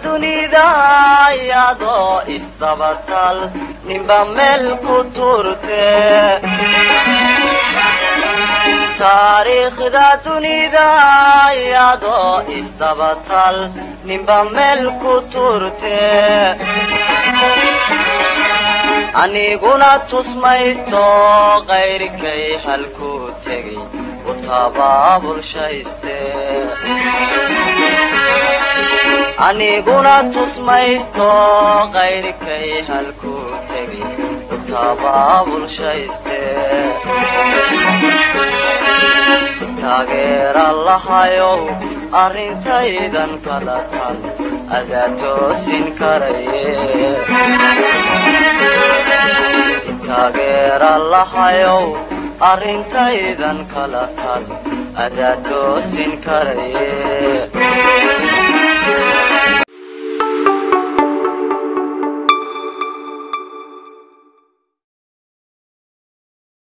dunida iyadoo isdabatal ninba meel ku turte taariikhda dunida iyadoo isdabatal ninba meel ku turte aniguna tusmaysto qayrkay halku tegay utabaabulshayste aniguna tusmaysto qayrkay halku tegay utabaabulshayste taageera lahayow arrintaydan kala tan adaa toosin karaye taageera lahayow arrintaydan kala tan adaa toosin karaye